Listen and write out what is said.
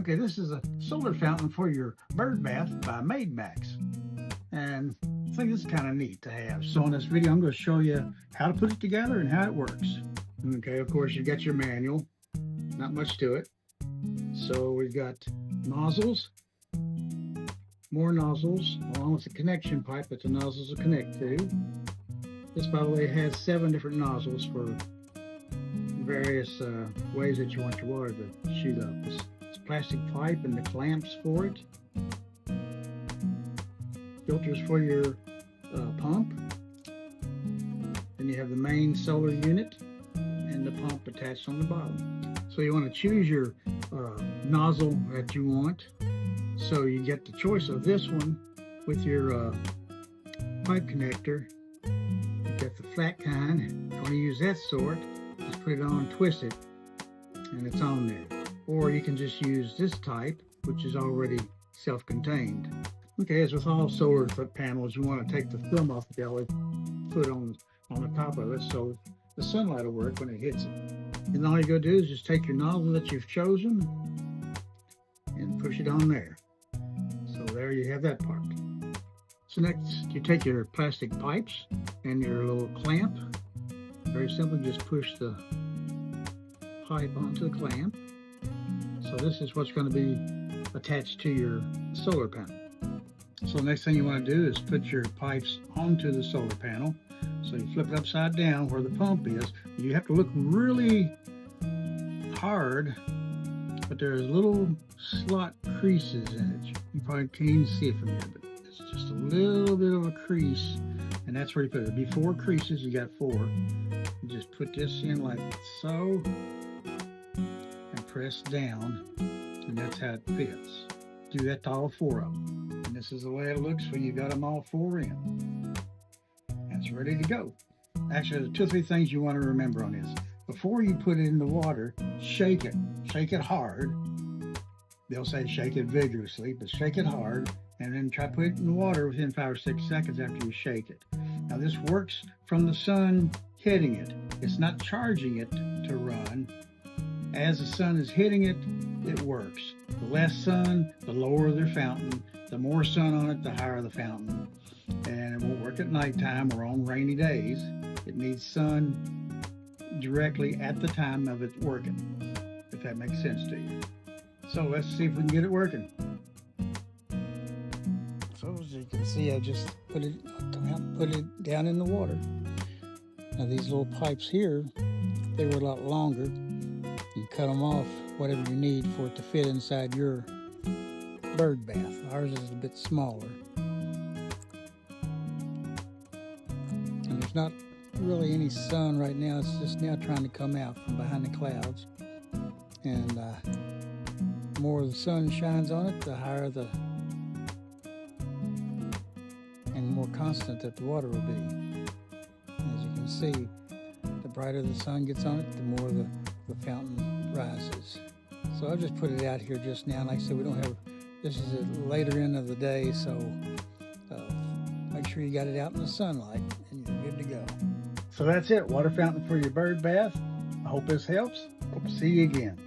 Okay, this is a solar fountain for your bird bath by Max. And I think this is kind of neat to have. So in this video, I'm going to show you how to put it together and how it works. Okay, of course, you got your manual. Not much to it. So we've got nozzles, more nozzles, along with the connection pipe that the nozzles will connect to. This, by the way, has 7 different nozzles for various ways that you want your water to shoot up. It's plastic pipe and the clamps for it. Filters for your pump. Then you have the main solar unit and the pump attached on the bottom. So you want to choose your nozzle that you want. So you get the choice of this one with your pipe connector. You get the flat kind. If you want to use that sort, just put it on, twist it, and it's on there. Or you can just use this type, which is already self-contained. Okay, as with all solar panels, you want to take the film off the belly, put it on the top of it so the sunlight will work when it hits it. And all you go do is just take your nozzle that you've chosen and push it on there. So there you have that part. So next, you take your plastic pipes and your little clamp. Very simple, just push the pipe onto the clamp. So this is what's going to be attached to your solar panel. So the next thing you want to do is put your pipes onto the solar panel. So you flip it upside down where the pump is. You have to look really hard, but there's little slot creases in it. You probably can't even see it from here, but it's just a little bit of a crease, and that's where you put it. It'll be 4 creases, you got 4. You just put this in like so, and press down, and that's how it fits. Do that to all 4 of them. And this is the way it looks when you got them all 4 in. That's ready to go. Actually, there's 2 or 3 things you want to remember on this. Before you put it in the water, shake it. Shake it hard. They'll say shake it vigorously, but shake it hard, and then try to put it in the water within 5 or 6 seconds after you shake it. Now this works from the sun hitting it. It's not charging it to run. As the sun is hitting it, it works. The less sun, the lower the fountain. The more sun on it, the higher the fountain. And it won't work at nighttime or on rainy days. It needs sun directly at the time of it working, if that makes sense to you. So let's see if we can get it working. So as you can see, I just put it down in the water. Now these little pipes here, they were a lot longer. You cut them off, whatever you need for it to fit inside your bird bath. Ours is a bit smaller. And there's not really any sun right now. It's just now trying to come out from behind the clouds. And the more the sun shines on it, the higher and more constant that the water will be. As you can see, the brighter the sun gets on it, the more the fountain rises. So I just put it out here just now. Like I said, we don't have, this is a later end of the day, so make sure you got it out in the sunlight and you're good to go. So that's it, water fountain for your bird bath. I hope this helps. Hope to see you again.